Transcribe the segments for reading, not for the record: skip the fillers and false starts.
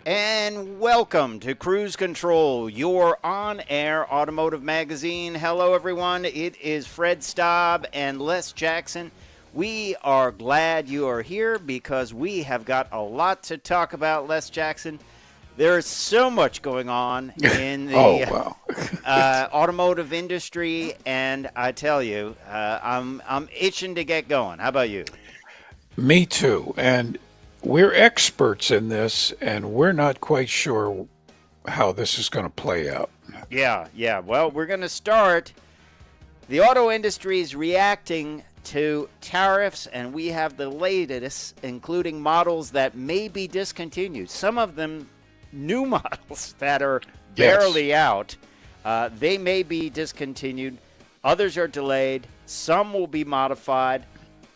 And welcome to Cruise Control, your on-air automotive magazine. Hello, everyone. It is Fred Staab and Les Jackson. We are glad you are here because we have got a lot to talk about, Les Jackson. There is so much going on in the automotive industry, and I tell you, I'm itching to get going. How about you? Me too. And we're experts in this, and we're not quite sure how this is going to play out. Yeah. Well, we're going to start. The auto industry is reacting to tariffs, and we have the latest, including models that may be discontinued. Some of them new models that are barely out. They may be discontinued. Others are delayed. Some will be modified.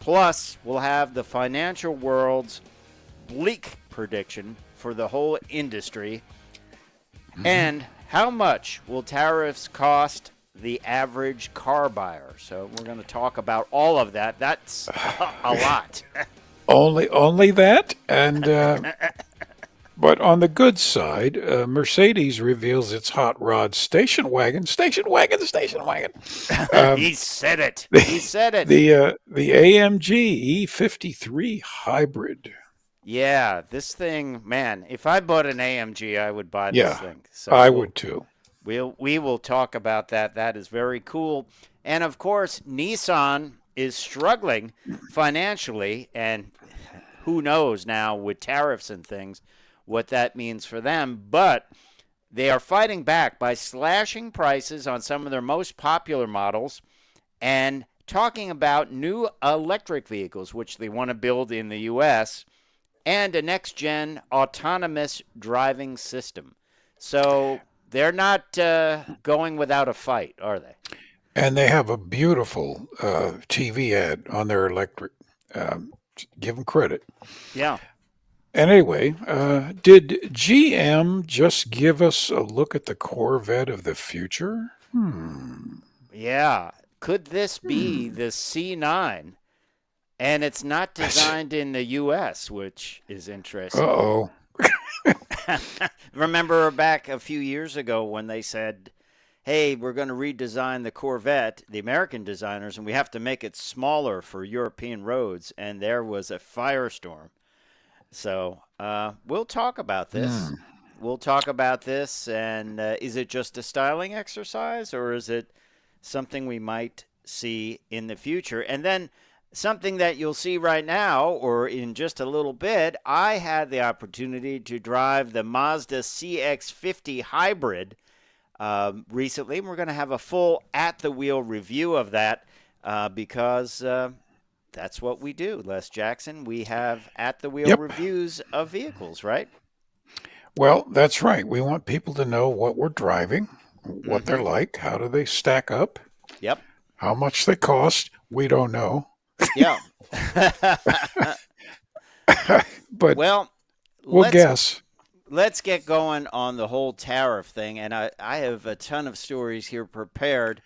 Plus, we'll have the financial world's bleak prediction for the whole industry. Mm-hmm. And how much will tariffs cost the average car buyer? So we're going to talk about all of that. That's a lot. Only that, and but on the good side, Mercedes reveals its hot rod station wagon. He said it. He said it. The AMG E53 Hybrid. Yeah, this thing, man. If I bought an AMG, I would buy this thing. So I would too. We will talk about that. That is very cool. And of course, Nissan is struggling financially, and who knows now with tariffs and things what that means for them. But they are fighting back by slashing prices on some of their most popular models and talking about new electric vehicles, which they want to build in the U.S., and a next-gen autonomous driving system. So they're not going without a fight, are they? And they have a beautiful TV ad on their electric. Give them credit. Yeah. And anyway, did GM just give us a look at the Corvette of the future? Yeah. Could this be the C9? And it's not designed in the U.S., which is interesting. Uh-oh. Remember back a few years ago when they said, hey, we're going to redesign the Corvette, the American designers, and we have to make it smaller for European roads, and there was a firestorm. So we'll talk about this. We'll talk about this, and is it just a styling exercise, or is it something we might see in the future? And then something that you'll see right now or in just a little bit, I had the opportunity to drive the Mazda CX-50 Hybrid recently. We're going to have a full at-the-wheel review of that because that's what we do, Les Jackson. We have at-the-wheel reviews of vehicles, right? Well, that's right. We want people to know what we're driving, what they're like, how do they stack up, how much they cost. We don't know. Yeah. But we'll guess. Let's get going on the whole tariff thing, and I have a ton of stories here prepared.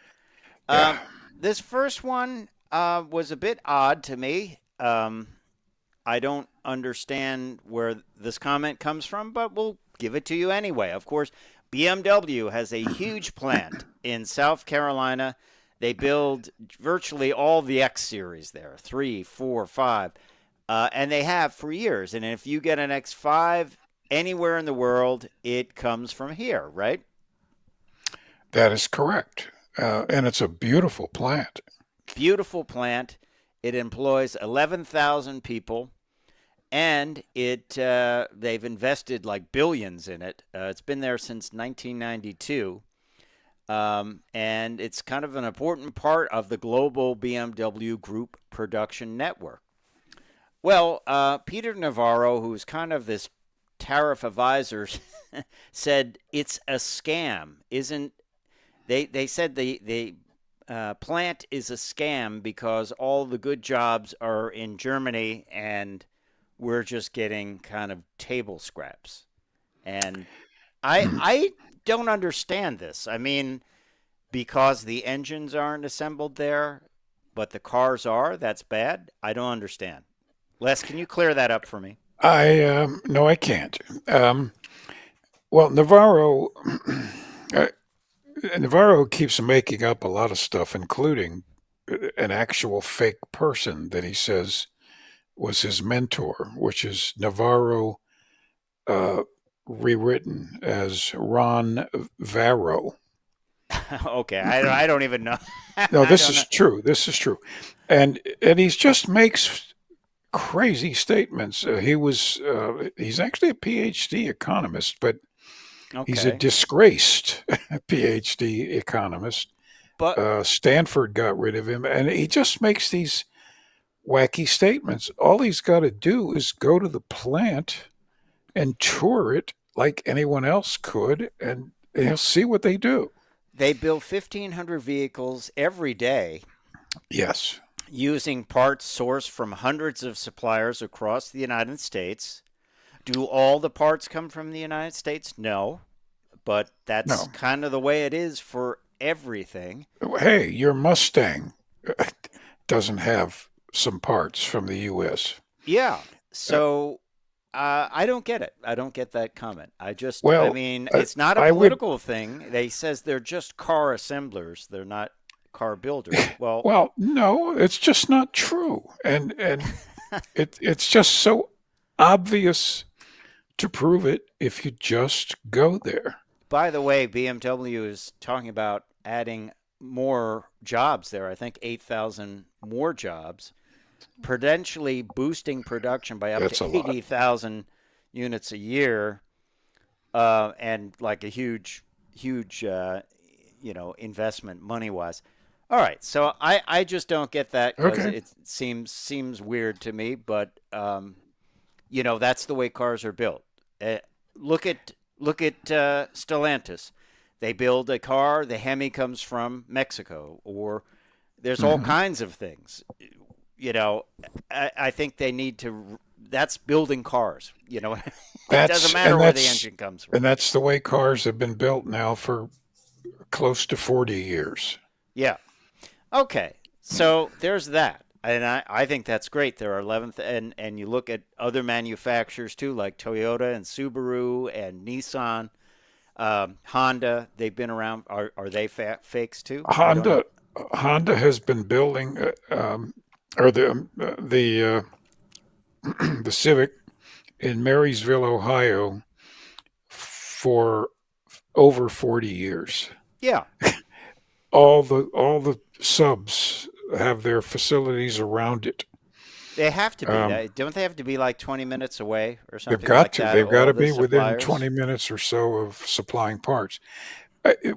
This first one was a bit odd to me. I don't understand where this comment comes from, but we'll give it to you anyway. Of course, BMW has a huge plant in South Carolina. They build virtually all the X series there, 3, 4, 5, and they have for years. And if you get an X5 anywhere in the world, it comes from here, right? That is correct. And it's a beautiful plant. Beautiful plant. It employs 11,000 people, and they've invested like billions in it. It's been there since 1992. And it's kind of an important part of the global BMW Group production network. Well, Peter Navarro, who's kind of this tariff advisor, said it's a scam. They said the plant is a scam because all the good jobs are in Germany and we're just getting kind of table scraps. And I don't understand this. I mean, because the engines aren't assembled there, but the cars are, that's bad? I don't understand. Les, can you clear that up for me? No, I can't. Well, Navarro uh, Navarro keeps making up a lot of stuff, including an actual fake person that he says was his mentor, which is Navarro uh, rewritten as Ron Varro. Okay, I don't even know. No, I this don't know. is true. This is true, and he just makes crazy statements. He's actually a PhD economist, but he's a Okay, disgraced PhD economist. but Stanford got rid of him, and he just makes these wacky statements. All he's got to do is go to the plant and tour it like anyone else could, and he'll see what they do. they build 1,500 vehicles every day Yes. using parts sourced from hundreds of suppliers across the United States. Do all the parts come from the United States? No, but that's No. kind of the way it is for everything. Hey, your Mustang doesn't have some parts from the U.S. Yeah. Uh, So I don't get it. I don't get that comment. I well, mean, it's not a I would. political thing. They says they're just car assemblers. They're not car builders. Well, Well, no, it's just not true, and it's just so obvious to prove it if you just go there. by the way, BMW is talking about adding more jobs there. I think 8,000 more jobs, potentially boosting production by up That's a to lot. 80,000 units a year, and like a huge, investment money wise. All right, so I just don't get that because Okay. it seems weird to me, but that's the way cars are built. Uh, look at Stellantis. They build a car. The Hemi comes from Mexico, or there's all Hmm. kinds of things. You know, I think they need to. That's building cars. It doesn't That's matter and where the that's engine comes from. and that's the way cars have been built now for close to 40 years. Yeah. Okay. So there's that. And I think that's great. There are 11th, and you look at other manufacturers too, like Toyota and Subaru and Nissan, Honda. They've been around. Are they fakes too? I don't know. Honda Honda has been building or the Civic in Marysville, Ohio for over 40 years. Yeah, All the subs have their facilities around it. they have to be. Um, Don't they have to be like 20 minutes away or they've something got like to. that? They've got All to the be within suppliers. 20 minutes or so of supplying parts. Uh, it-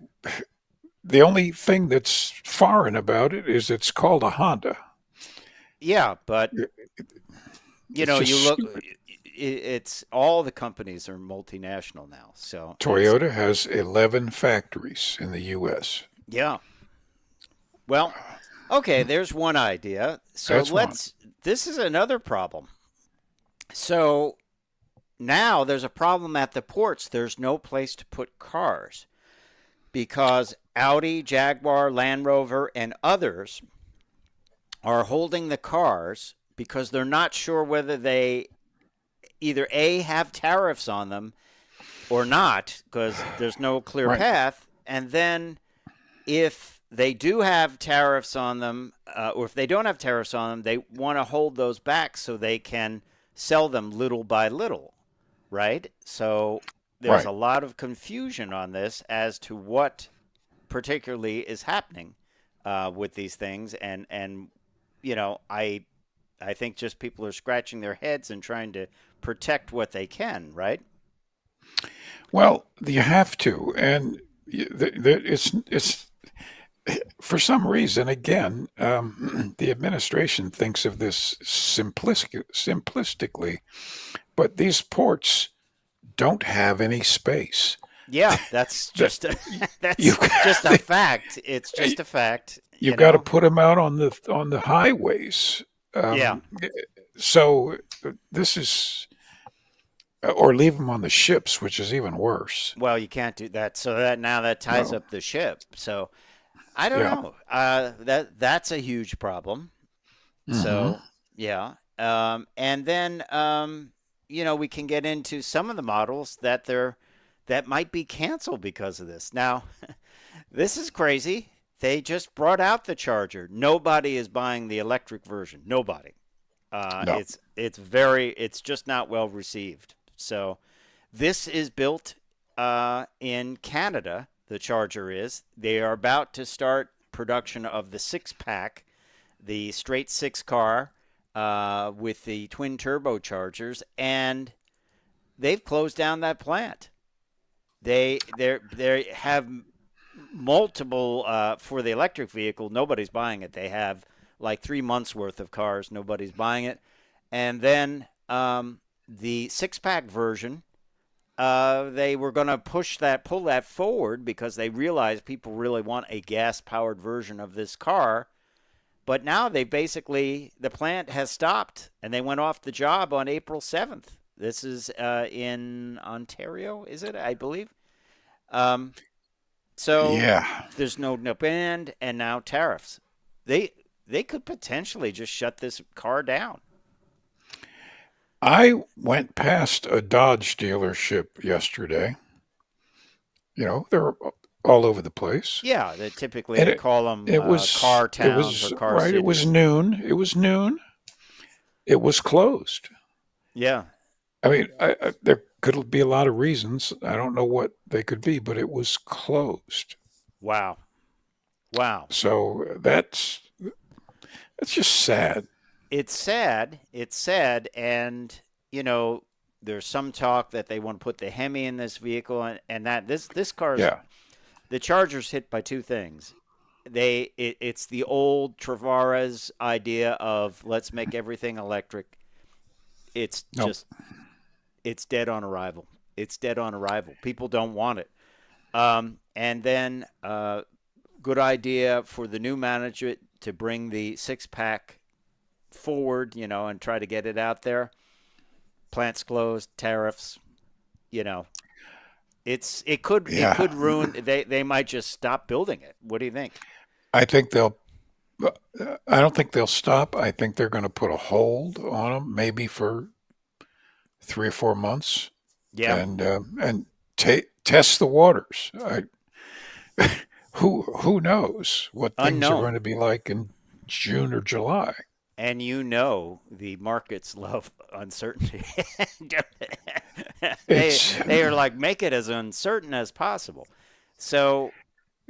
the only thing that's foreign about it is it's called a Honda. Yeah, but It's you just look. stupid. It's all the companies are multinational now, so it's Toyota has 11 factories in the U.S. yeah. Well, okay, there's one idea. So That's one. let's. This is another problem. So now there's a problem at the ports. There's no place to put cars because Audi, Jaguar, Land Rover, and others are holding the cars because they're not sure whether they either A, have tariffs on them or not because there's no clear Right. path. And then if they do have tariffs on them, or if they don't have tariffs on them, they want to hold those back so they can sell them little by little, right? So there's Right. a lot of confusion on this as to what particularly is happening with these things, and I think just people are scratching their heads and trying to protect what they can, right? Well, you have to, and it's for some reason again the administration thinks of this simplistically, but these ports don't have any space. Yeah, that's That just you that's just a fact. It's just a fact, you've got to put them out on the highways. Yeah. Um, so this is or leave them on the ships, which is even worse. Well, you can't do that. So that ties No, up the ship. So I don't yeah. know. That's a huge problem. Hmm. So yeah. And then we can get into some of the models that might be canceled because of this. Now, this is crazy. They just brought out the Charger. Nobody is buying the electric version. Nobody. No. It's just not well received. So this is built in Canada. The Charger is. They are about to start production of the six-pack, the straight six car with the twin turbochargers, and they've closed down that plant. They have multiple for the electric vehicle. Nobody's buying it. They have like 3 months worth of cars. Nobody's buying it, and then the six-pack version. They were going to pull that forward because they realized people really want a gas-powered version of this car. But now the plant has stopped, and they went off the job on April 7th. This is in Ontario, is it? I believe. So Yeah. there's no band, and now tariffs. They could potentially just shut this car down. I went past a Dodge dealership yesterday. They're all over the place. Yeah, typically And they call them it was car it towns or was car right. It was cities. noon. It was noon. It was closed. Yeah. I mean, there could be a lot of reasons. I don't know what they could be, but it was closed. Wow. Wow. So that's just sad. It's sad. It's sad. And, there's some talk that they want to put the Hemi in this vehicle, and that this car's Yeah. the Charger's hit by two things. It's the old Travares idea of let's make everything electric. It's Nope. just it's dead on arrival. It's dead on arrival. People don't want it. And then good idea for the new management to bring the six-pack forward, and try to get it out there. Plants closed, tariffs, it could Yeah. ruin. They might just stop building it. What do you think? I think they'll. I don't think they'll stop. I think they're going to put a hold on them, maybe for 3 or 4 months, Yeah, and test the waters. Who knows what things are unknown. going to be like in June or July? And the markets love uncertainty. It's They are like, make it as uncertain as possible. So,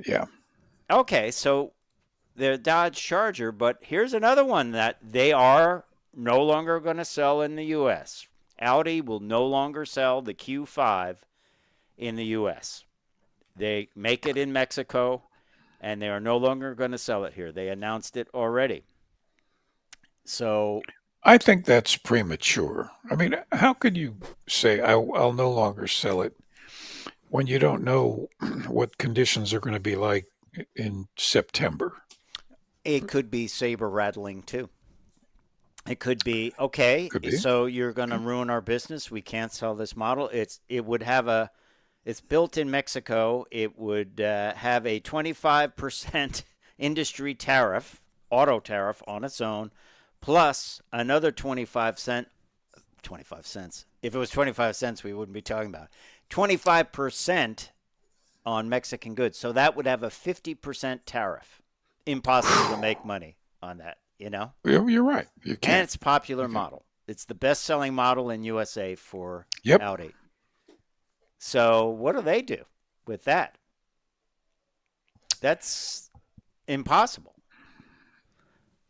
yeah. okay, so the Dodge Charger, but here's another one that they are no longer going to sell in the U.S. Audi will no longer sell the Q5 in the U.S. They make it in Mexico, and they are no longer going to sell it here. They announced it already. So, I think that's premature. I mean, how could you say I'll no longer sell it when you don't know what conditions are going to be like in September? it could be saber rattling too. It could be, okay, Could be. so you're going to ruin our business. We can't sell this model. It's built in Mexico. It would have a 25% industry tariff, auto tariff on its own, plus another 25 cents. If it was 25 cents, we wouldn't be talking about it. 25% on Mexican goods. So that would have a 50% tariff. Impossible to make money on that, You're right. You And can't. it's a popular model. It's the best-selling model in USA for Yep. Audi. So what do they do with that? That's impossible.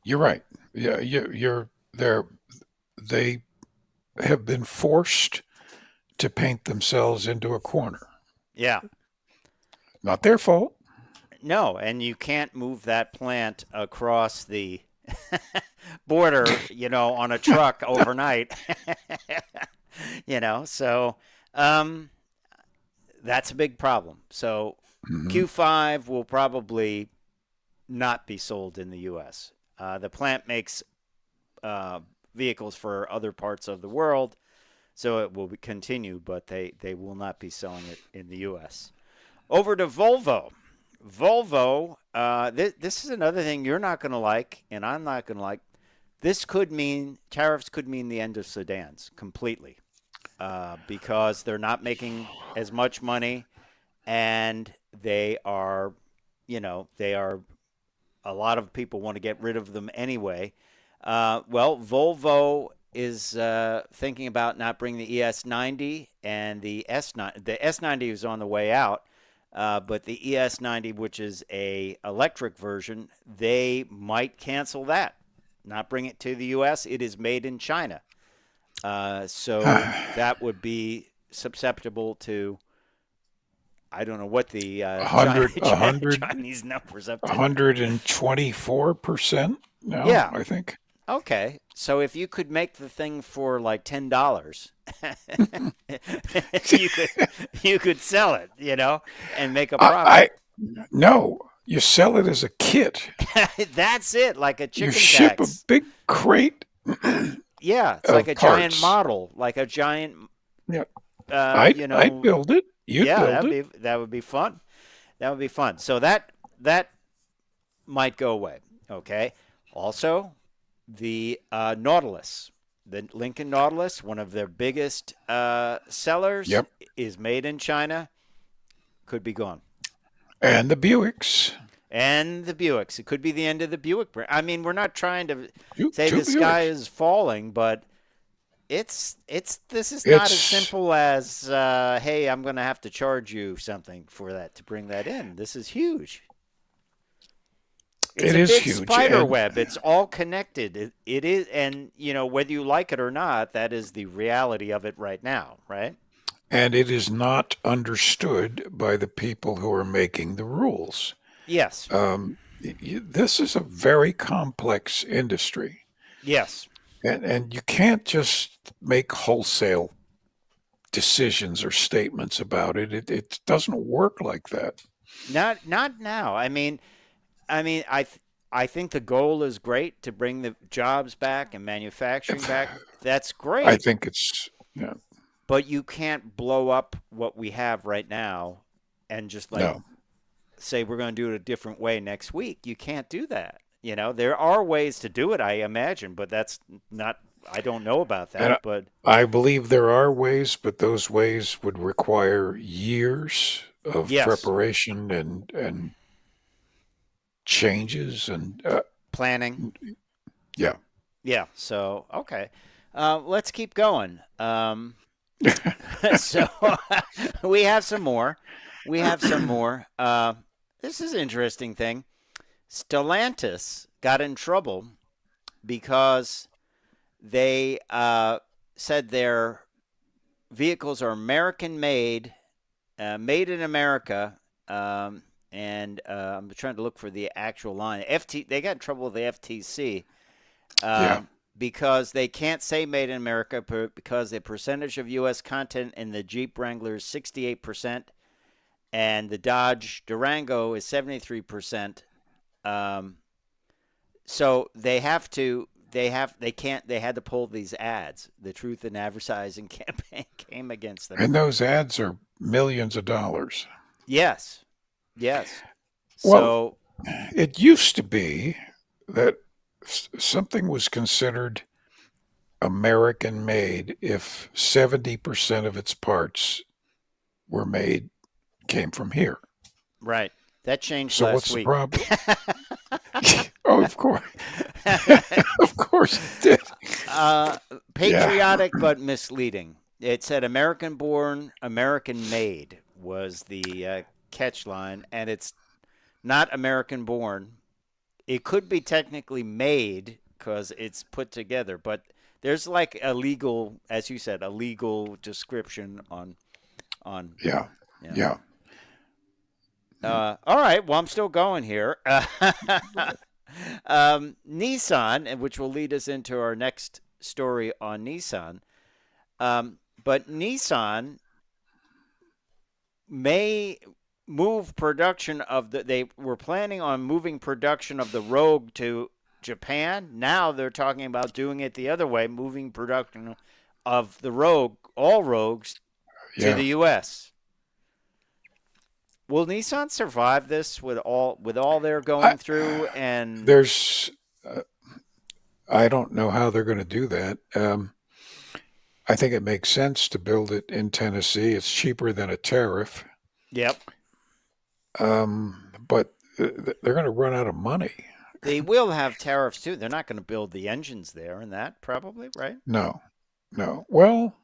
You're right. Yeah, you're there. They have been forced to paint themselves into a corner. Yeah. Not their fault. No, and you can't move that plant across the border, on a truck overnight. So that's a big problem. So Mhm. Q5 will probably not be sold in the U.S. The plant makes vehicles for other parts of the world, so it will continue, but they will not be selling it in the U.S. Over to Volvo. Volvo, this is another thing you're not going to like, and I'm not going to like. Tariffs could mean the end of sedans completely. because they're not making as much money, and they are, they are, a lot of people want to get rid of them anyway. Well, Volvo is thinking about not bringing the ES90 and the S90. The S90 is on the way out, but the ES90, which is a electric version, they might cancel that, not bring it to the U.S. It is made in China, so that would be susceptible to. I don't know what the 100, 100, Chinese numbers up to. 124% now, Yeah. I think. Okay. So if you could make the thing for like $10, you could you could sell it, and make a I profit. no, you sell it as a kit. That's it, like a You chicken ship a tax. big crate Yeah, it's like of a giant parts. model, like a giant, Yeah, I'd build it. You'd yeah, build it. that would be fun. That would be fun. So that might go away. Okay. Also, the Nautilus, the Lincoln Nautilus, one of their biggest sellers, Yep. is made in China. Could be gone. And the Buicks. And the Buicks. It could be the end of the Buick brand. I mean, we're not trying to say Two the sky Buicks. is falling, but this is not as It's simple as hey, I'm going to have to charge you something for that to bring that in. This is huge. It's it a is big huge, spider web. It's all connected. It is, and whether you like it or not, that is the reality of it right now, right? and it is not understood by the people who are making the rules. Yes, This is a very complex industry, yes. and you can't just make wholesale decisions or statements about it. It doesn't work like that. Not now. I think the goal is great to bring the jobs back and manufacturing back. That's I great, think it's yeah, but you can't blow up what we have right now and just like no. say we're going to do it a different way next week. You can't do that. There are ways to do it, I imagine, but that's not. I don't know about And that, but I believe there are ways, but those ways would require years of yes, preparation and changes and planning. yeah. Yeah. So okay, let's keep going. So we have some more. We have some more. This is an interesting thing. Stellantis got in trouble because they said their vehicles are American made, made in America, and I'm trying to look for the actual line. They got in trouble with the FTC Yeah. because they can't say made in America because the percentage of U.S. content in the Jeep Wrangler is 68%, and the Dodge Durango is 73%. So they had to pull these ads. The Truth in Advertising campaign came against them. And those ads are millions of dollars. Yes, yes. Well, So it used to be that something was considered American made if 70% of its parts were made came from here. right, that changed So last what's the week. problem? Oh, of course. Of course it did. Yeah. Patriotic but misleading. It said American born, American made was the catch line, and it's not American born. It could be technically made because it's put together, but there's like a legal, as you said, a legal description on. Yeah. Yeah. Yeah. All right. Well, I'm still going here. Nissan, which will lead us into our next story on Nissan. But Nissan may move production of they were planning on moving production of the Rogue to Japan. Now they're talking about doing it the other way, moving production of the Rogue, all Rogues, to Yeah. the U.S. Will Nissan survive this with all they're I, going through? And there's, I don't know how they're going to do that. I think it makes sense to build it in Tennessee. It's cheaper than a tariff, Yep. but they're going to run out of money. They will have tariffs too. They're not going to build the engines there and that probably, right? No, no. Well,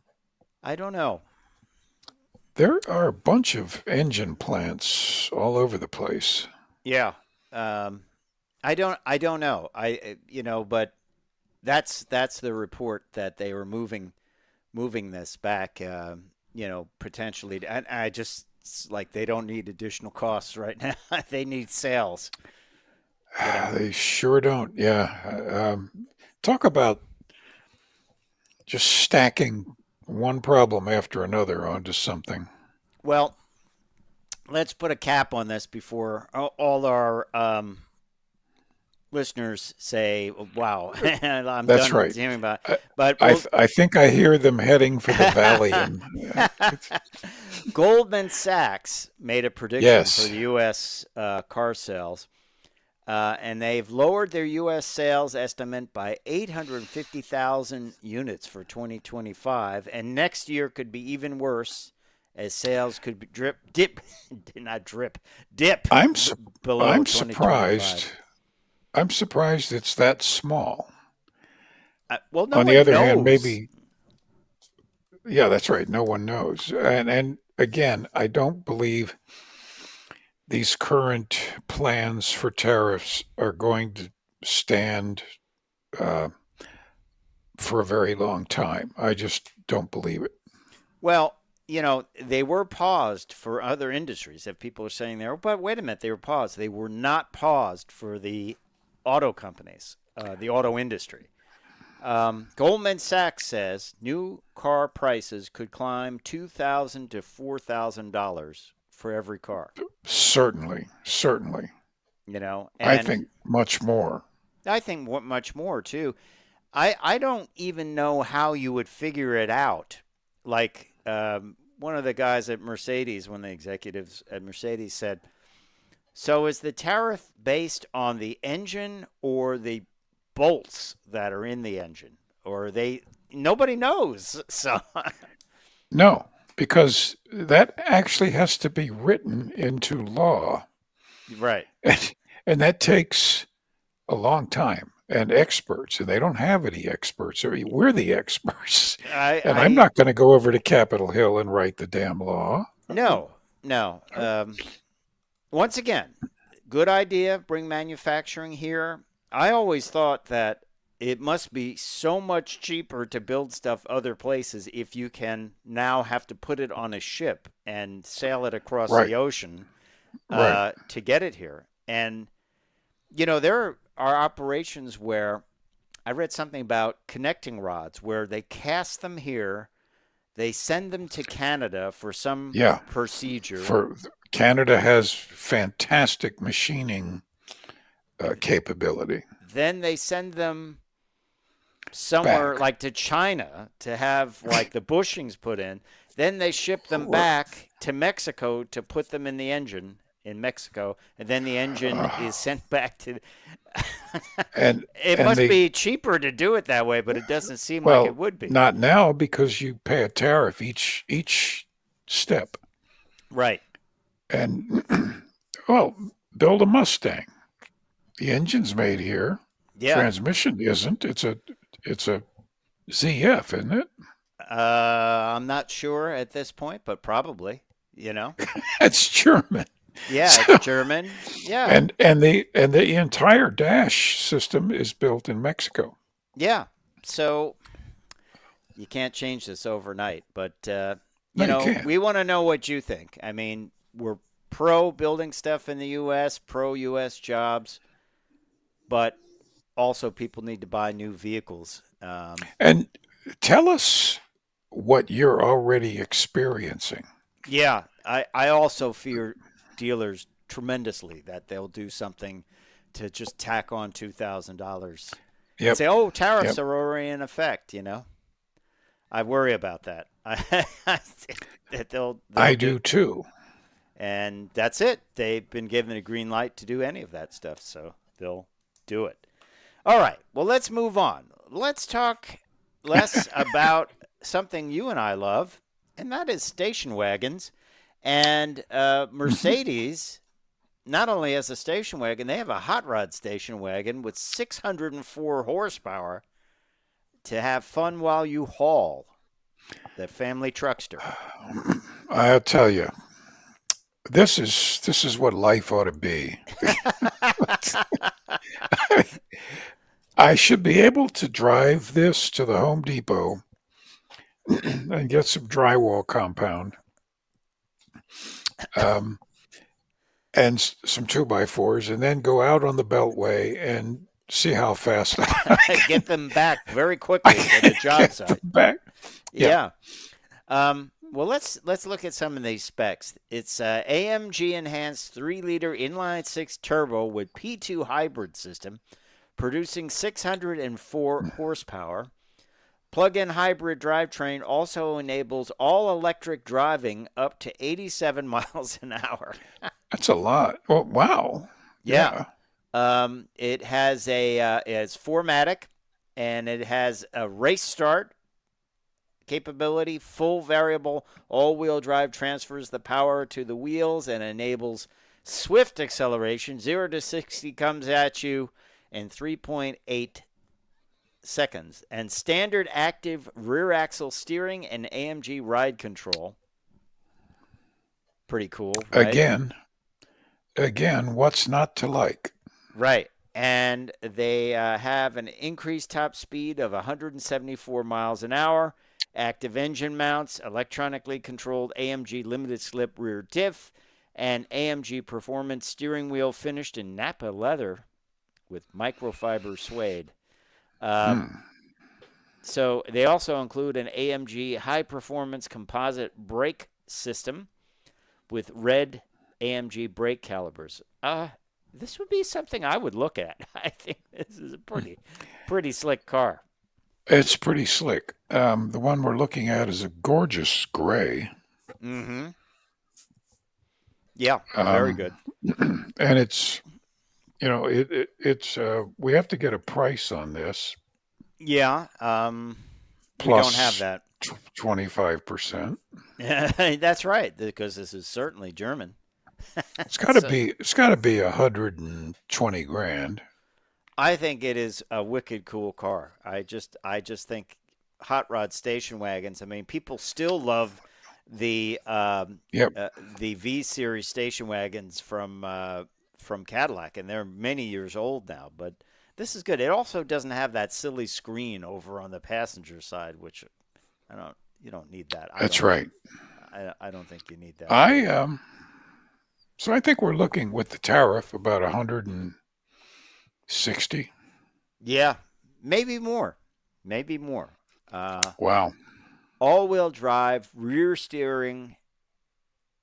I don't know. there are a bunch of engine plants all over the place. Yeah. Um, I don't know. But that's the report that they were moving this back. Potentially, and I just it's like they don't need additional costs right now. They need sales. You know. They sure don't. Yeah. Talk about just stacking one problem after another onto something. Well, let's put a cap on this before all our listeners say, "Wow, I'm That's done right. hearing about." I, But I, we'll, th- I think I hear them heading for the valley. And Goldman Sachs made a prediction for yes, the U.S. Car sales, and they've lowered their U.S. sales estimate by 850,000 units for 2025, and next year could be even worse, as sales could be dip I'm su- below I'm 2025. surprised. I'm surprised it's that small. Well, no On the one other hand, knows. maybe yeah, that's right. No one knows. And again, I don't believe these current plans for tariffs are going to stand uh, for a very long time. I just don't believe it. Well, they were paused for other industries. If people are saying there, but wait a minute, they were paused. They were not paused for the auto companies, the auto industry. Goldman Sachs says new car prices could climb $2,000 to $4,000 for every car. Certainly, certainly. I And think much more. I think much more too. I don't even know how you would figure it out. Like one of the guys at Mercedes, one of the executives at Mercedes said, so is the tariff based on the engine or the bolts that are in the engine? Or they nobody knows. So No, because that actually has to be written into law. right. And, and that takes a long time and experts, and they don't have any experts. We're the experts. I And I'm I not going to go over to Capitol Hill and write the damn law. no, no. Once again, good idea, bring manufacturing here. I always thought that it must be so much cheaper to build stuff other places if you can now have to put it on a ship and sail it across Right, the ocean right. to get it here. And, there are operations where I read something about connecting rods where they cast them here, they send them to Canada for some Yeah. procedure. For Canada has fantastic machining capability. Then they send them somewhere Back. like to China to have like the bushings put in. Then they ship them back to Mexico to put them in the engine in Mexico, and then the engine is sent back to. And It and must they be cheaper to do it that way, but it doesn't seem like it well, would be. not now because you pay a tariff each step. Right. And well, build a Mustang. The engine's made here. Yeah. Transmission isn't. It's a ZF, isn't it? I'm not sure at this point, but probably. You know. That's German. Yeah, it's So, German. Yeah. and the entire dash system is built in Mexico. Yeah. So you can't change this overnight, but No, you can't. we want to know what you think. I mean, we're pro building stuff in the U.S., pro U.S. jobs, but also people need to buy new vehicles. And tell us what you're already experiencing. Yeah, I also fear dealers tremendously that they'll do something to just tack on $2,000 and Yep, say, "Oh, tariffs yep. are already in effect." I worry about that. That they'll I do, do too. and that's it. They've been given a green light to do any of that stuff, so they'll do it. All right. Well, let's move on. Let's talk less about something you and I love, and that is station wagons. And Mercedes not only has a station wagon, they have a hot rod station wagon with 604 horsepower to have fun while you haul. The family truckster. I'll tell you, this is what life ought to be. I should be able to drive this to the Home Depot and get some drywall compound, um, and some 2x4s, and then go out on the Beltway and see how fast Get them back very I quickly to the can job get site. them back. Yeah. Yeah. Well, let's look at some of these specs. It's AMG enhanced 3-liter inline-6 turbo with P2 hybrid system, producing 604 horsepower. Plug-in hybrid drivetrain also enables all-electric driving up to 87 miles an hour. That's a lot. Well, wow. Yeah. It has it's 4MATIC, and it has a race start capability, full variable all-wheel drive transfers the power to the wheels and enables swift acceleration. 0 to 60 comes at you in 3.8 seconds. And standard active rear axle steering and AMG ride control. Pretty cool, right? Again, what's not to like? Right. And they have an increased top speed of 174 miles an hour. Active engine mounts, electronically controlled AMG limited slip rear diff, and AMG performance steering wheel finished in Napa leather with microfiber suede. So they also include an AMG high performance composite brake system with red AMG brake calipers. This would be something I would look at. I think this is a pretty slick car. It's pretty slick. The one we're looking at is a gorgeous gray. Mm-hmm. Yeah, very good. And it's, it's we have to get a price on this. Yeah, we don't have that. 25%. That's right, because this is certainly German. It's got to be 120 grand. I think it is a wicked cool car. I just think hot rod station wagons. I mean, people still love the the V series station wagons from Cadillac, and they're many years old now. But this is good. It also doesn't have that silly screen over on the passenger side, which you don't need that. That's right. I don't think you need that. So I think we're looking with the tariff about 160. Yeah, maybe more. Wow. All-wheel drive, rear steering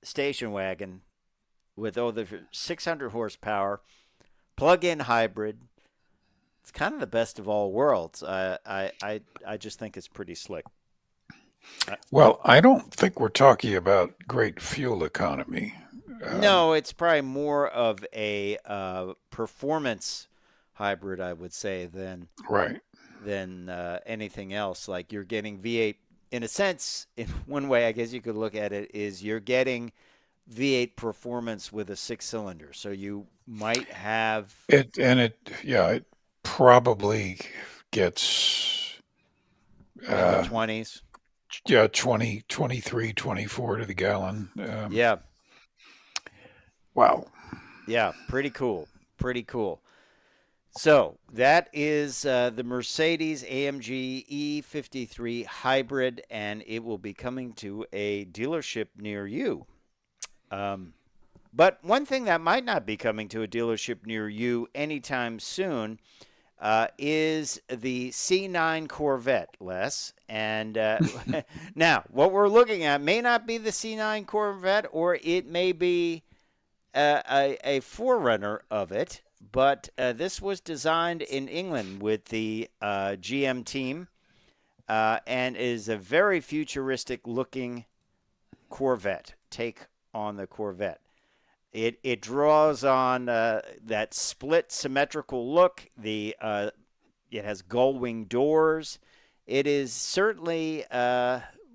station wagon with over 600 horsepower, plug-in hybrid. It's kind of the best of all worlds. I just think it's pretty slick. Well, I don't think we're talking about great fuel economy. No, it's probably more of a performance hybrid, I would say, than anything else. Like you're getting V8 in a sense. In one way, I guess you could look at it is you're getting V8 performance with a 6-cylinder. So you might have it probably gets in the 20s. Yeah, 20, 23, 24 to the gallon. Yeah. Wow. Yeah, pretty cool. So that is the Mercedes AMG E53 Hybrid, and it will be coming to a dealership near you. But one thing that might not be coming to a dealership near you anytime soon is the C9 Corvette, Les. And now, what we're looking at may not be the C9 Corvette, or it may be a forerunner of it, but this was designed in England with the GM team and is a very futuristic-looking Corvette, take on the Corvette. It draws on that split symmetrical look. It has gull-wing doors. It is certainly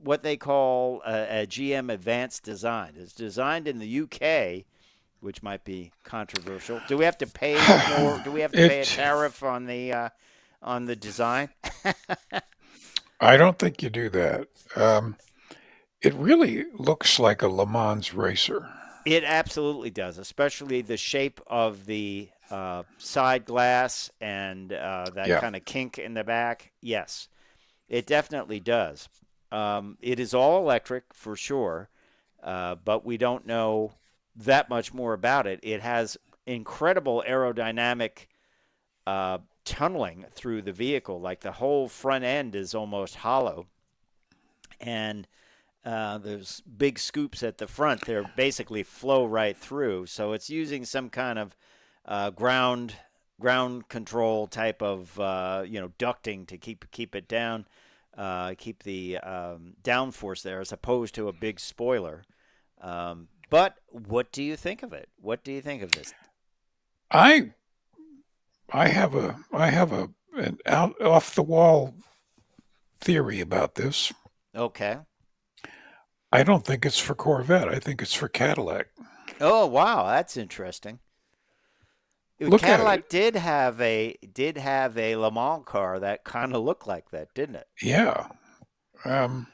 what they call a GM advanced design. It's designed in the UK, which might be controversial. Do we have to pay more? Do we have to pay a It, tariff on the design? I don't think you do that. It really looks like a Le Mans racer. It absolutely does, especially the shape of the side glass and that Yeah. kind of kink in the back. Yes, it definitely does. It is all electric for sure, but we don't know that much more about it. It has incredible aerodynamic tunneling through the vehicle. Like the whole front end is almost hollow, and there's big scoops at the front. They're basically flow right through. So it's using some kind of ground control type of ducting to keep it down, keep the downforce there, as opposed to a big spoiler. But what do you think of it? What do you think of this? I I have an out off the wall theory about this. Okay. I don't think it's for Corvette. I think it's for Cadillac. Oh wow, that's interesting. Look at it. Cadillac did have a Le Mans car that kind of looked like that, didn't it? Yeah. Um,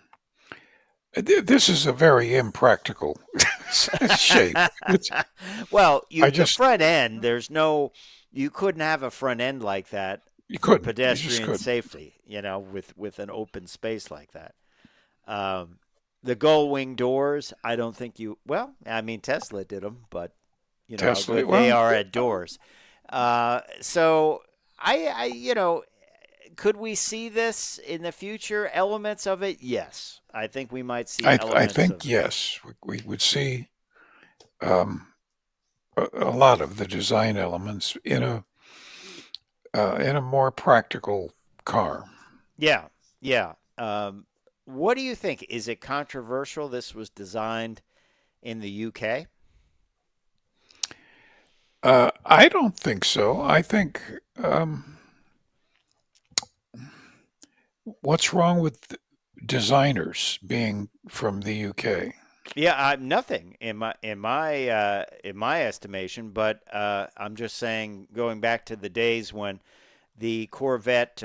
this is a very impractical shape. It's, Well, I the just front end, you couldn't have a front end like that you for couldn't. You just pedestrian couldn't. safety, with an open space like that. Um, the gull wing doors, I don't think well, I mean, Tesla did them, but you know how Tesla. good they Well, are at doors. So could we see this in the future? Elements of it, yes. I think we might see I elements think of it. yes, we would see um, a lot of the design elements in a more practical car. Yeah, yeah. What do you think? Is it controversial? This was designed in the UK. I don't think so. I think um, what's wrong with designers being from the UK? Yeah, nothing in my estimation, but I'm just saying, going back to the days when the Corvette,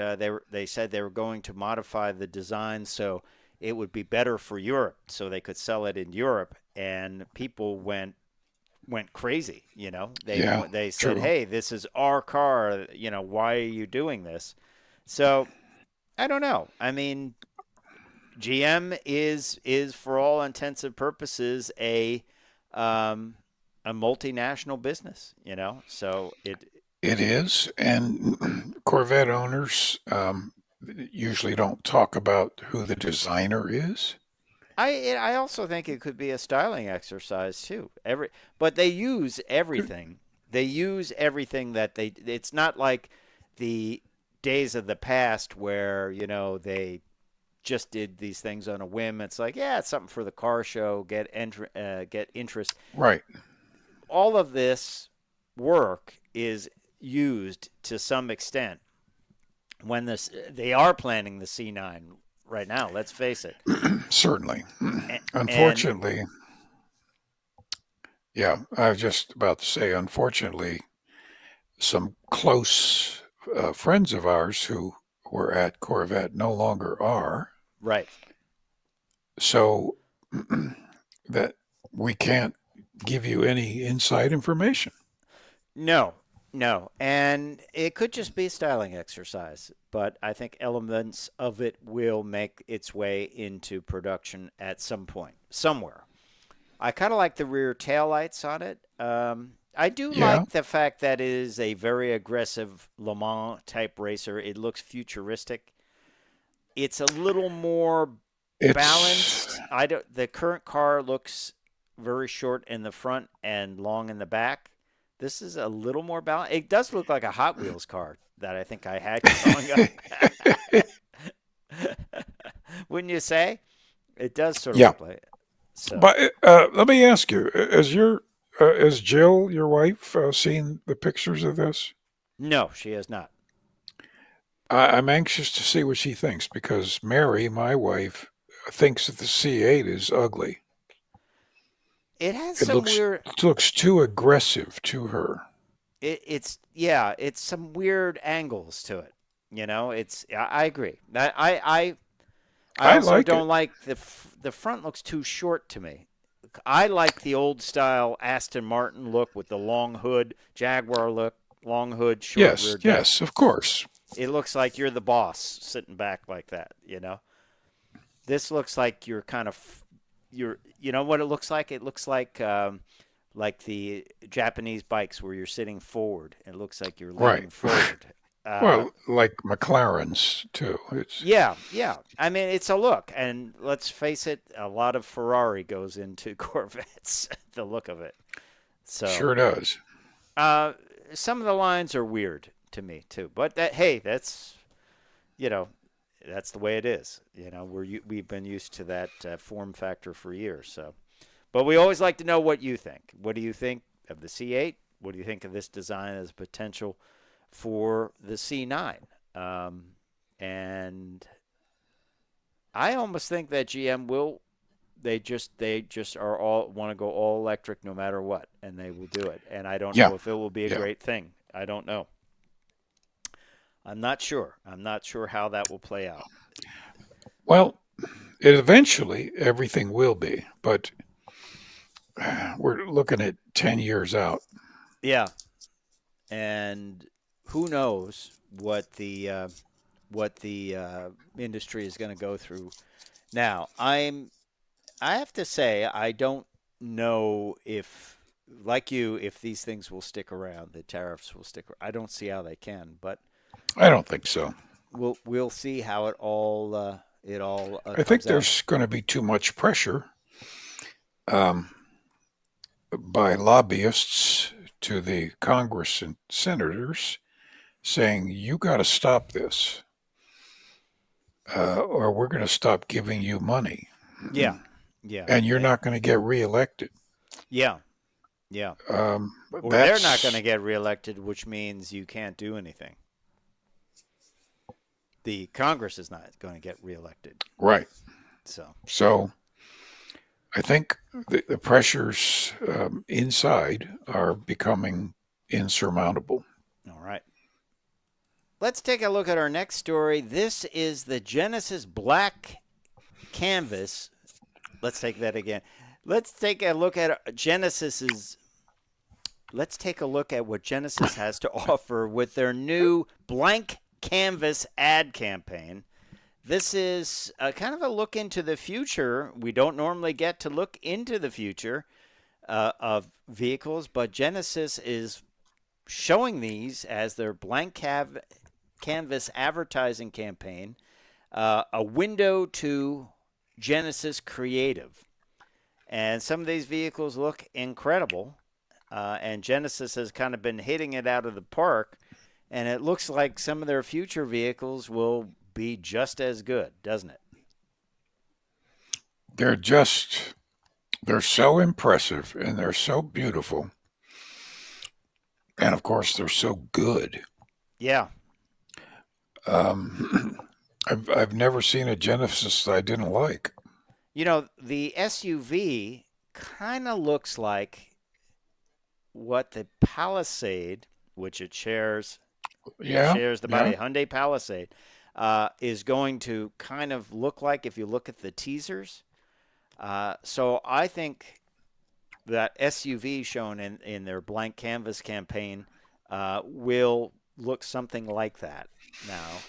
they said they were going to modify the design so it would be better for Europe, so they could sell it in Europe, and people went crazy. Yeah, They said, true. "Hey, this is our car. Why are you doing this?" So I don't know. I mean, GM is for all intents and purposes um, a multinational business. So It is, and Corvette owners usually don't talk about who the designer is. I also think it could be a styling exercise too. But they use everything. They use everything that they. It's not like the days of the past where they just did these things on a whim. It's like, yeah, it's something for the car show, get interest. Right. All of this work is used to some extent when they are planning the C9 right now. Let's face it. Certainly. And Unfortunately, yeah, I was just about to say, unfortunately, some close friends of ours who were at Corvette no longer are. right. So that we can't give you any inside information. No, no. And it could just be a styling exercise, but I think elements of it will make its way into production at some point, somewhere. I kind of like the rear taillights on it. I do Yeah, like the fact that it is a very aggressive Le Mans type racer. It looks futuristic. It's a little more it's balanced. I don't. The current car looks very short in the front and long in the back. This is a little more balanced. It does look like a Hot Wheels car that I think I had growing up. Wouldn't you say? It does sort of yeah. look like it. So But let me ask you: has Jill, your wife, seen the pictures of this? no, she has not. I'm anxious to see what she thinks because Mary, my wife, thinks that the C8 is ugly. It has It some looks weird. it looks too aggressive to her. It's yeah, it's some weird angles to it. You know, it's I agree. I I also like it. don't like the front looks too short to me. I like the old style Aston Martin look with the long hood, Jaguar look, long hood, short Yes, rear deck. yes, of course. It looks like you're the boss sitting back like that, you know. This looks like you're kind of you know what it looks like? It looks like the Japanese bikes where you're sitting forward. It looks like you're Right. leaning forward. Uh, Well, like McLaren's too. It's Yeah, yeah. I mean, it's a look, and let's face it, a lot of Ferrari goes into Corvettes. The look of it. So, sure does. uh, some of the lines are weird to me too. But that, hey, that's you know, that's the way it is. You know, we've been used to that form factor for years. So, but we always like to know what you think. What do you think of the C8? What do you think of this design as potential for the C9? And I almost think that GM will. They just are all want to go all electric no matter what, and they will do it. And I don't Yeah, know if it will be a yeah. great thing. I don't know. I'm not sure. I'm not sure how that will play out. Well, it eventually everything will be, but we're looking at 10 years out. Yeah, and who knows what the industry is going to go through. Now, I have to say I don't know if like you if these things will stick around. The tariffs will stick. I don't see how they can, but I don't think so. we'll see how it all I think comes out. there's going to be too much pressure um, by lobbyists to the Congress and senators saying, you got to stop this, or we're going to stop giving you money. Yeah, yeah, And you're not going to get reelected. yeah, yeah. Um, Or they're not going to that's get reelected, which means you can't do anything. The Congress is not going to get reelected. right. So, So I think the pressures inside are becoming insurmountable. all right. Let's take a look at our next story. This is the Genesis Black Canvas. Let's take that again. Let's take a look at Genesis's. Let's take a look at what Genesis has to offer with their new blank canvas ad campaign. This is kind of a look into the future. We don't normally get to look into the future of vehicles, but Genesis is showing these as their blank canvas advertising campaign, a window to Genesis Creative. And some of these vehicles look incredible. And Genesis has kind of been hitting it out of the park. And it looks like some of their future vehicles will be just as good, doesn't it? They're just, they're so impressive and they're so beautiful. And of course, they're so good. Yeah. Um, I've never seen a Genesis that I didn't like. You know, the SUV kind of looks like what the Palisade, which it Yeah, shares the yeah. body, Hyundai Palisade, is going to kind of look like if you look at the teasers. So I think that SUV shown in their blank canvas campaign will look something like that. Now,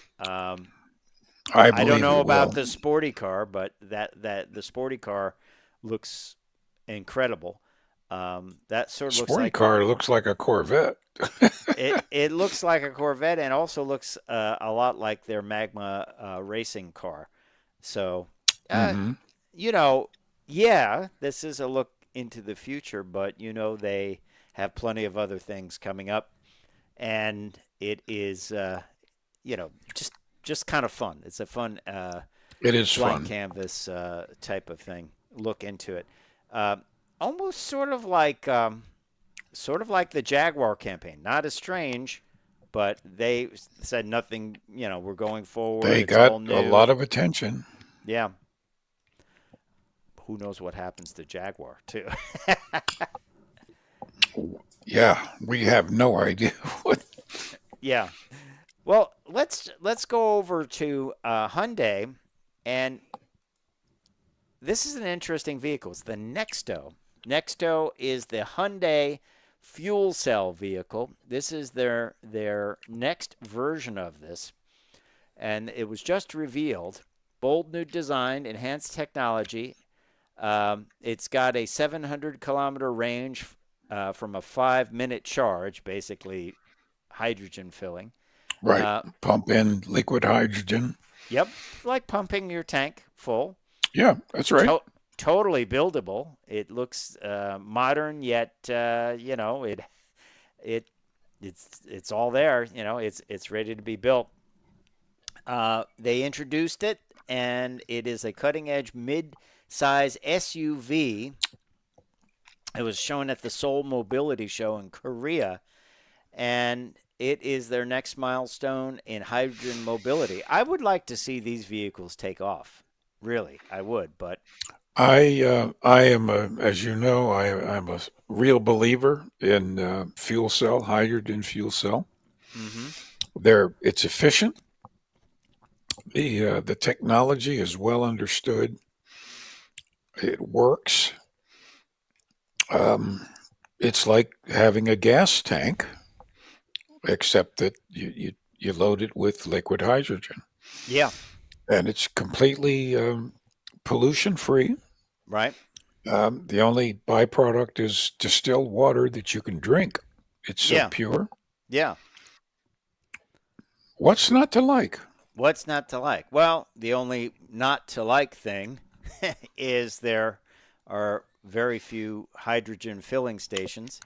I I don't believe know it about will. the sporty car, but that the sporty car looks incredible. That sort of looks Sporty like car looks like a Corvette. it looks like a Corvette and also looks a lot like their Magma racing car. So, uh, Hmm. you know, yeah, this is a look into the future, but they have plenty of other things coming up, and it is just kind of fun. It's a fun It is blank fun. canvas type of thing. Look into it. Uh, Almost sort of like the Jaguar campaign. Not as strange, but they said nothing. We're going forward. They It's got all a new. lot of attention. Yeah. Who knows what happens to Jaguar too? Yeah, we have no idea what. Yeah. Well, let's go over to Hyundai, and this is an interesting vehicle. It's the Nexto. Nexto is the Hyundai fuel cell vehicle. This is their next version of this, and it was just revealed. Bold new design, enhanced technology. It's got a 700-kilometer range from a 5-minute charge, basically hydrogen filling. Right. Pump in liquid hydrogen. Yep, like pumping your tank full. Yeah, that's right. Totally buildable. It looks modern, yet it's all there. It's ready to be built. They introduced it, and it is a cutting-edge mid-size SUV. It was shown at the Seoul Mobility Show in Korea, and it is their next milestone in hydrogen mobility. I would like to see these vehicles take off. Really, I would, but I am as you know, I'm a real believer in fuel cell, hydrogen fuel cell. It's efficient. The technology is well understood. It works. It's like having a gas tank, except that you load it with liquid hydrogen. Yeah. And it's completely pollution free. Right. The only byproduct is distilled water that you can drink. It's so pure. Yeah. What's not to like? What's not to like? Well, the only not to like thing is there are very few hydrogen filling stations.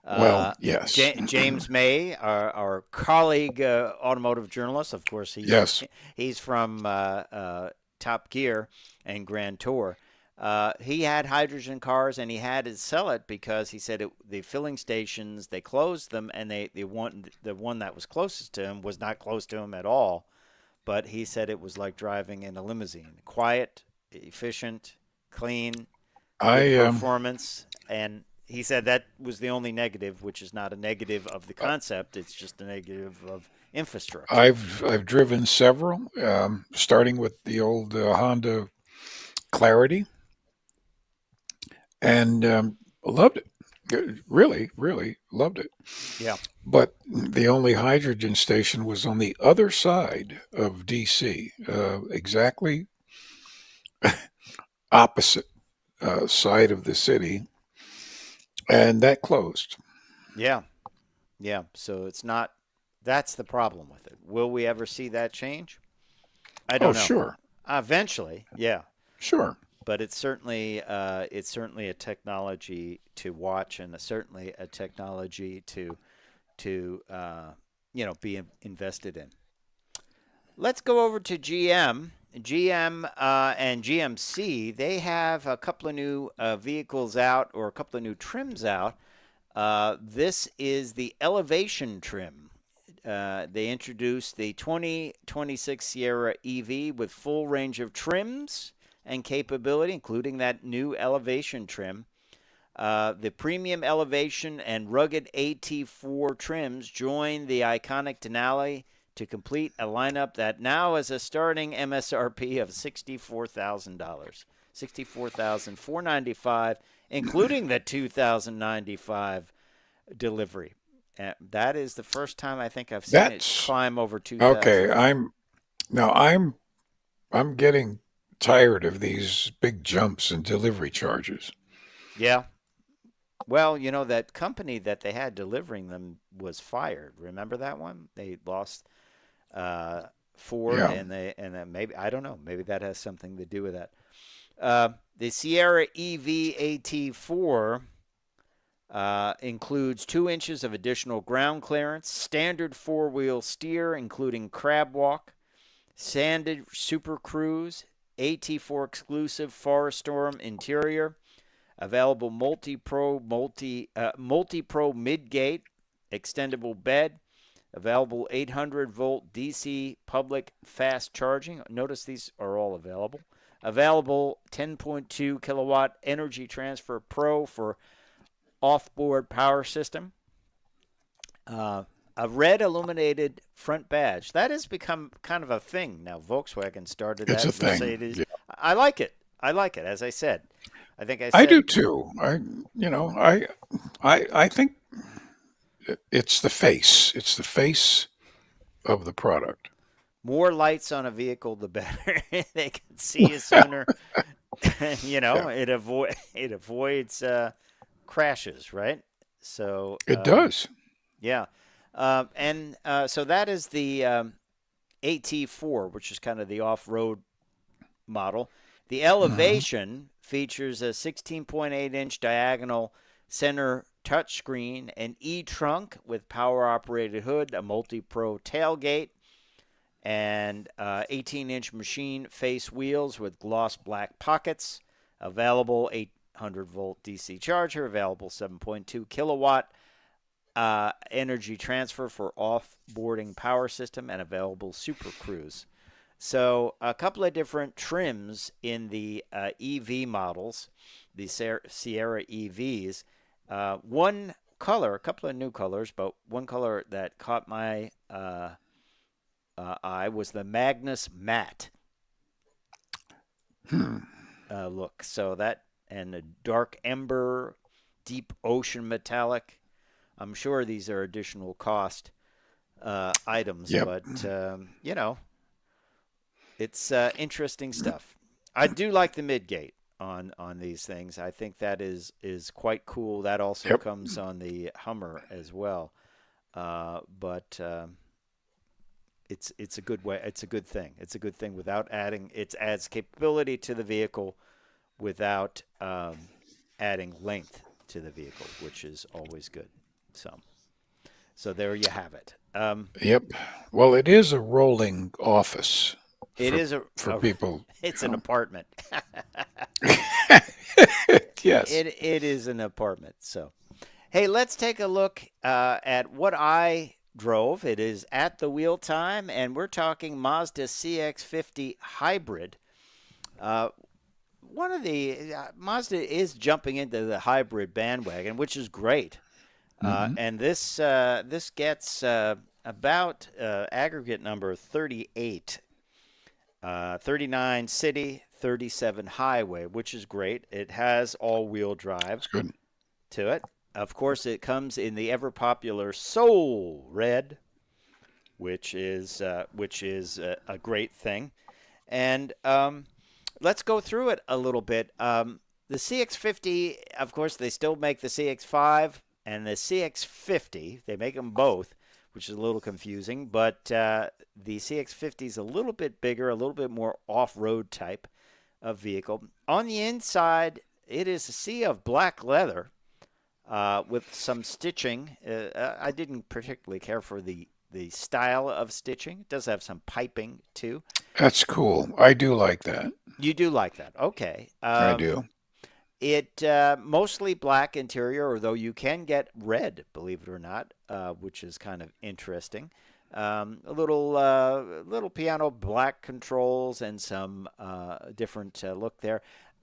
Well, yes. James May, our colleague, automotive journalist, of course, he's from Top Gear and Grand Tour. He had hydrogen cars, and he had to sell it because he said the filling stations, they closed them, and the one that was closest to him was not close to him at all. But he said it was like driving in a limousine. Quiet, efficient, clean, good performance. And he said that was the only negative, which is not a negative of the concept. It's just a negative of infrastructure. I've driven several, starting with the old Honda Clarity, and loved it. Really, really loved it. Yeah. But the only hydrogen station was on the other side of DC, exactly opposite side of the city, and that closed. Yeah. Yeah. So it's not. That's the problem with it. Will we ever see that change? I don't know. Sure. Eventually, yeah. Sure. But it's certainly a technology to watch, and certainly a technology to be invested in. Let's go over to GM. GM and GMC, they have a couple of new vehicles out, or a couple of new trims out. This is the Elevation trim. They introduced the 2026 Sierra EV with full range of trims and capability, including that new Elevation trim. The premium Elevation and rugged AT4 trims join the iconic Denali to complete a lineup that now has a starting MSRP of $64,000, $64,495, including the $2,095 delivery. That is the first time I think I've seen it climb over 2,000. Okay, I'm getting tired of these big jumps in delivery charges. Yeah. Well, that company that they had delivering them was fired. Remember that one? They lost Ford, and then maybe, I don't know, maybe that has something to do with that. The Sierra EV AT4 includes 2 inches of additional ground clearance, standard 4-wheel steer, including crab walk, sanded Super Cruise, AT4 exclusive Forest Storm interior, available multi-pro midgate, extendable bed, Available 800-volt DC public fast charging. Notice these are all available. Available 10.2 kilowatt Energy Transfer Pro for off-board power system. A red illuminated front badge. That has become kind of a thing now. Volkswagen started It's that. a thing. Mercedes. Yeah. I like it. I like it. As I said, I think I I said do too. I think it's the face. It's the face of the product. more lights on a vehicle, the better. They can see you sooner. Yeah, It avoids crashes, right? So it does. yeah, so that is the AT4, which is kind of the off-road model. The Hmm. elevation features a 16.8-inch diagonal center touchscreen, an e-trunk with power-operated hood, a multi-pro tailgate, and 18-inch machine face wheels with gloss black pockets. Available 800-volt DC charger, available 7.2 kilowatt energy transfer for off-boarding power system, and available Super Cruise. So a couple of different trims in the EV models, the Sierra EVs. One color, a couple of new colors, but one color that caught my eye was the Magnus Matte Hmm. look. So that and a dark ember, deep ocean metallic. I'm sure these are additional cost items, Yep. but it's interesting stuff. I do like the midgate on these things. I think that is quite cool. That also Yep. comes on the Hummer as well. But it's a good way. It's a good thing. It's a good thing without adding. It adds capability to the vehicle without adding length to the vehicle, which is always good. So there you have it. Yep. Well, it is a rolling office It for is for people. it's an apartment. Yes. It is an apartment. So, hey, let's take a look at what I drove. It is at the wheel time, and we're talking Mazda CX-50 Hybrid. Uh, One of the Mazda is jumping into the hybrid bandwagon, which is great. Hmm. And this gets about aggregate number 38. 39 city, 37 highway, which is great. It has all-wheel drive It's good. to it. Of course, it comes in the ever popular Soul Red, which is a great thing. And let's go through it a little bit. The CX-50, of course, they still make the CX-5 and the CX-50. They make them both, which is a little confusing. But the CX-50 is a little bit bigger, a little bit more off-road type of vehicle. On the inside, it is a sea of black leather with some stitching. I didn't particularly care for the style of stitching. It does have some piping too. That's cool. I do like that. You do like that, okay? I do. It mostly black interior, although you can get red, believe it or not, which is kind of interesting. A little piano black controls and some different look there.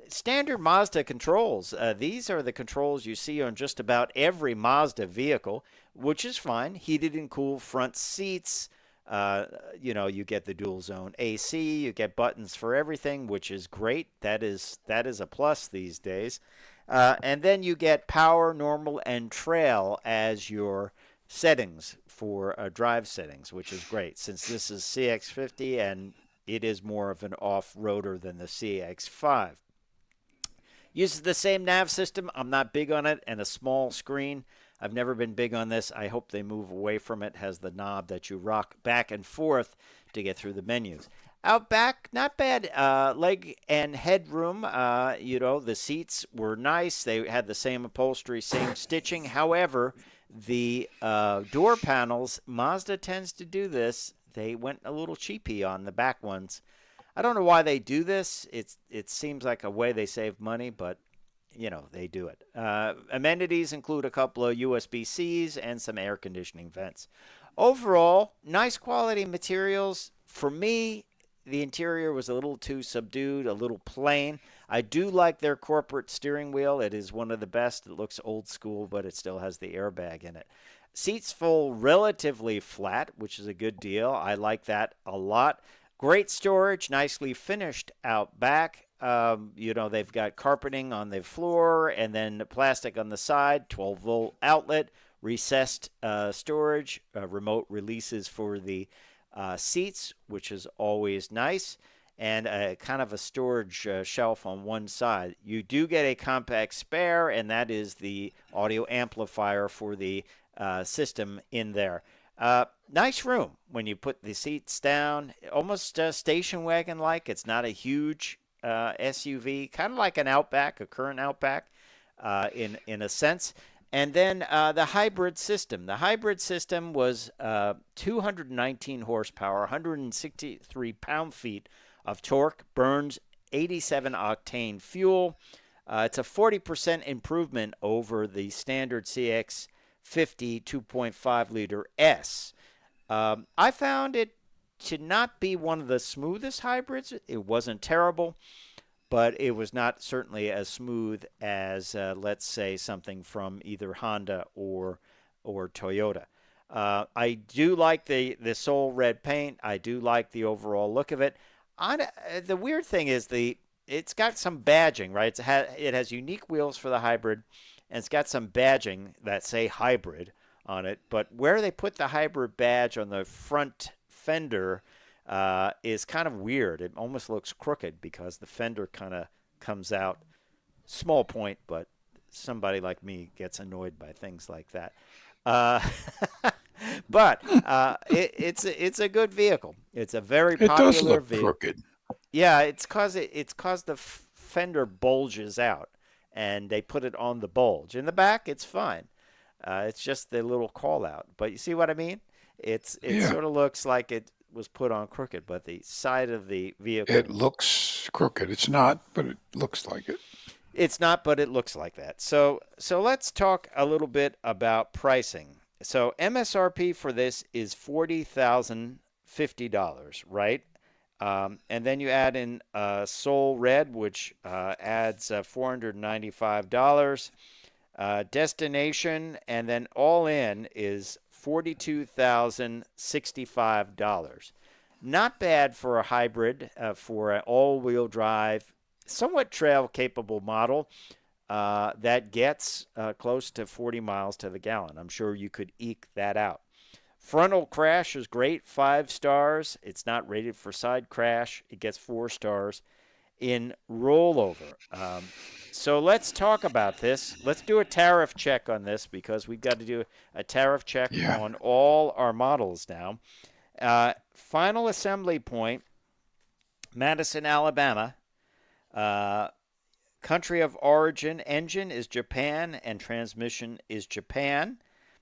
Standard Mazda controls. These are the controls you see on just about every Mazda vehicle, which is fine. Heated and cooled front seats. You get the dual zone AC. You get buttons for everything, which is great. That is a plus these days. And then you get power, normal, and trail as your settings for drive settings, which is great since this is CX-50 and it is more of an off-roader than the CX-5. Uses the same nav system. I'm not big on it, and a small screen. I've never been big on this. I hope they move away from it. Has the knob that you rock back and forth to get through the menus. Out back, not bad. Leg and headroom. The seats were nice. They had the same upholstery, same stitching. However, the door panels, Mazda tends to do this. They went a little cheapy on the back ones. I don't know why they do this. It seems like a way they save money, but they do it. Amenities include a couple of USB-Cs and some air conditioning vents. Overall, nice quality materials. For me, the interior was a little too subdued, a little plain. I do like their corporate steering wheel. It is one of the best. It looks old school, but it still has the airbag in it. Seats fall relatively flat, which is a good deal. I like that a lot. Great storage, nicely finished out back. They've got carpeting on the floor and then plastic on the side, 12-volt outlet, recessed storage, remote releases for the seats, which is always nice, and kind of a storage shelf on one side. You do get a compact spare, and that is the audio amplifier for the system in there. Nice room when you put the seats down, almost station wagon like. It's not a huge SUV, kind of like an Outback, a current Outback, in a sense. And then the hybrid system. The hybrid system was 219 horsepower, 163 pound-feet of torque, burns 87 octane fuel. It's a 40% improvement over the standard CX-50 2.5 liter S. I found it to not be one of the smoothest hybrids. It wasn't terrible, but it was not certainly as smooth as, let's say, something from either Honda or Toyota. I do like the Soul Red paint. I do like the overall look of it. The weird thing is it's got some badging, right? It has unique wheels for the hybrid, and it's got some badging that say hybrid on it. But where they put the hybrid badge on the front fender is kind of weird. It almost looks crooked because the fender kind of comes out. Small point, but somebody like me gets annoyed by things like that. But it's a good vehicle. It's a very It does popular look vehicle. crooked. Yeah, it's cause the fender bulges out, and they put it on the bulge. In the back, it's fine. It's just the little call out. But you see what I mean? It Yeah, sort of looks like it was put on crooked, but the side of the it vehicle, looks crooked. It's not, but it looks like it. it's not, but it looks like that. So let's talk a little bit about pricing. So MSRP for this is $40,050, right? And then you add in Soul Red, which adds $495. Destination, and then all in is $42,065. Not bad for a hybrid, for an all-wheel drive, somewhat trail-capable model that gets close to 40 miles to the gallon. I'm sure you could eke that out. Frontal crash is great, 5 stars. It's not rated for side crash. It gets 4 stars in rollover. So let's talk about this. Let's do a tariff check on this because we've got to do a tariff check Yeah. on all our models now. Final assembly point, Madison, Alabama. Country of origin, engine is Japan and transmission is Japan.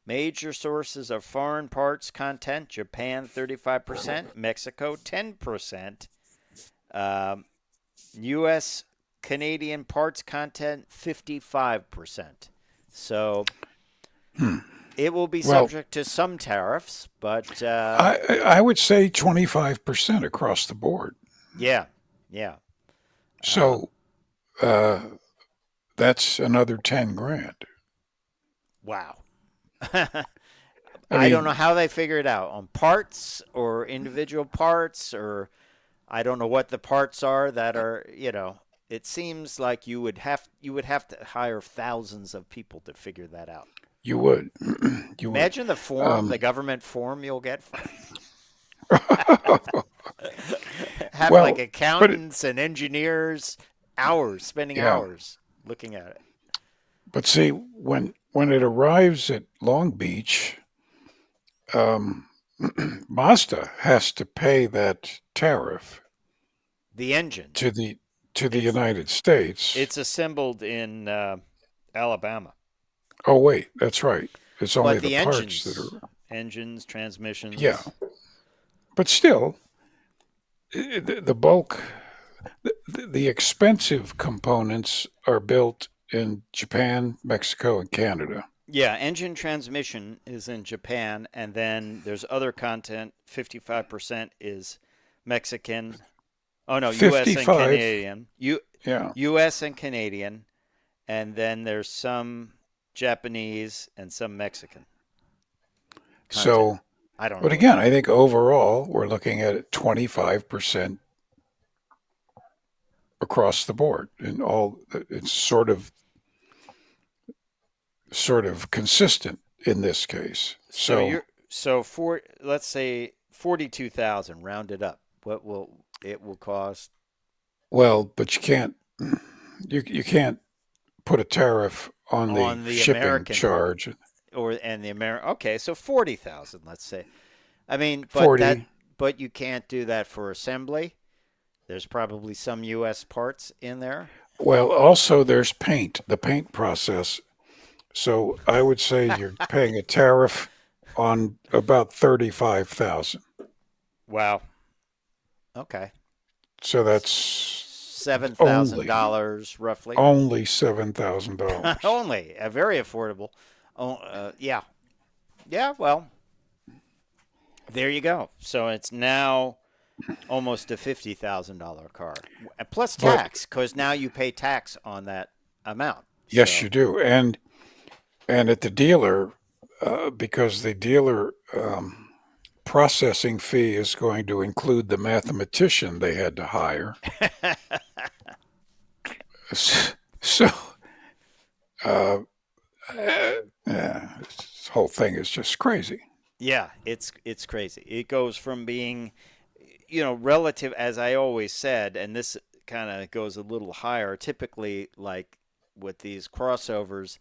Major sources of foreign parts content, Japan 35%, Mexico 10%. U.S. Canadian parts content 55%. So it will be Well, subject to some tariffs, but I would say 25% across the board. yeah, yeah. So uh, that's another 10 grand. Wow. I I don't know mean, how they figure it out on parts or individual parts, or I don't know what the parts are that are, it seems like you would have to hire thousands of people to figure that out. you would. You would. Imagine the Um, government form you'll get have like well, but accountants and engineers spending yeah, hours looking at it. but see, when it arrives at Long Beach, um, Mazda has to pay that tariff The engine, to the it's United States. it's assembled in Alabama, Oh wait, that's right. It's only but the the parts that are. engines, Yeah, transmissions. but still, the bulk, the expensive components are built in Japan, Mexico, and Canada. Yeah, engine transmission is in Japan, and then there's other content. 55% is Mexican. Oh no, U.S. and 55. Canadian. Yeah. U.S. and Canadian, and then there's some Japanese and some Mexican content. So, I don't but know what again, that I is. think overall we're looking at 25% across the board, and all it's sort of consistent in this case. So So, you're so for let's say 42,000 rounded up. What will it will cost well, but you can't put a tariff on the on the shipping American charge. or and the American? Okay, so 40,000, let's say. I mean, 40. but you can't do that for assembly. There's probably some U.S. parts in there. Well, also there's paint, the paint process. So I would say you're paying a tariff on about 35,000. Wow. Okay. So that's Seven thousand only dollars roughly. only $7,000. Only very affordable. Oh, yeah, yeah. Well, there you go. So it's now almost a $50,000 car, plus But tax, because now you pay tax on that amount. yes, So you do. And at the dealer, because the dealer processing fee is going to include the mathematician they had to hire. So, uh, this whole thing is just crazy. yeah, it's crazy. It goes from being, relative, as I always said, and this kind of goes a little higher. Typically, like with these crossovers,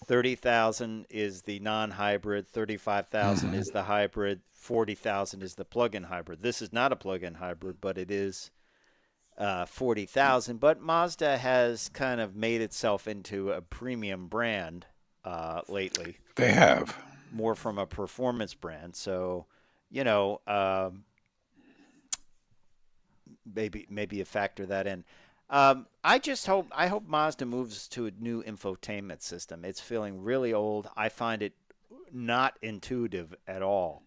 30,000 is the non-hybrid, 35,000 Mhm. is the hybrid, 40,000 is the plug-in hybrid. This is not a plug-in hybrid, but it is 40,000. But Mazda has kind of made itself into a premium brand lately, They have. more from a performance brand. So, you know, um, maybe you factor that in. I hope Mazda moves to a new infotainment system. It's feeling really old. I find it not intuitive at all,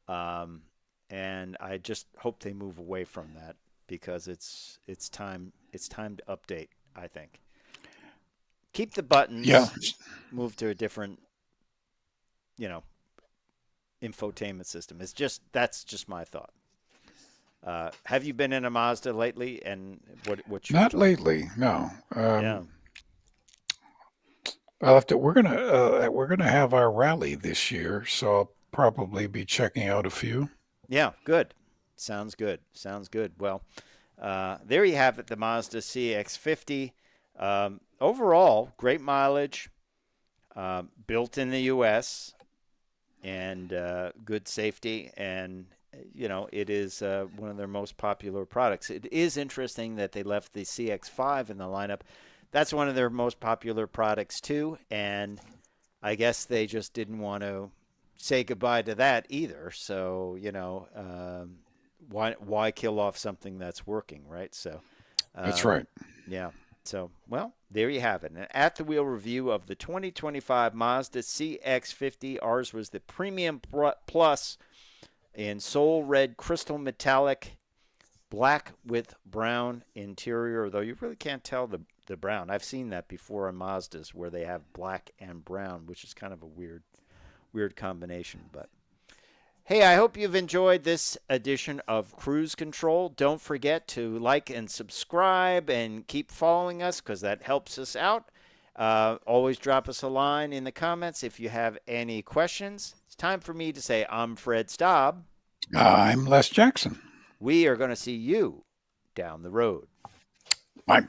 um, and I just hope they move away from that because it's time to update. I think keep the Yeah. buttons, move to a different you know infotainment system. That's just my thought. Have you been in a Mazda lately, and what's your Not thought? lately. No. Yeah. I'll have to. We're gonna have our rally this year, so I'll probably be checking out a few. Yeah, good. Sounds good. Sounds good. Well, there you have it, the Mazda CX-50. Overall, great mileage, built in the U.S., and good safety. And, it is one of their most popular products. It is interesting that they left the CX-5 in the lineup. That's one of their most popular products, too. And I guess they just didn't want to say goodbye to that either. So why kill off something that's working, right? So That's um, right. yeah. So well, there you have it. An at the wheel review of the 2025 Mazda CX-50. Ours was the Premium Plus in Soul Red Crystal Metallic, black with brown interior. Though you really can't tell the brown. I've seen that before on Mazdas where they have black and brown, which is kind of a weird combination. But hey, I hope you've enjoyed this edition of Cruise Control. Don't forget to like and subscribe and keep following us because that helps us out. Always drop us a line in the comments if you have any questions. It's time for me to say I'm Fred Staab. I'm Les Jackson. We are going to see you down the road. Bye.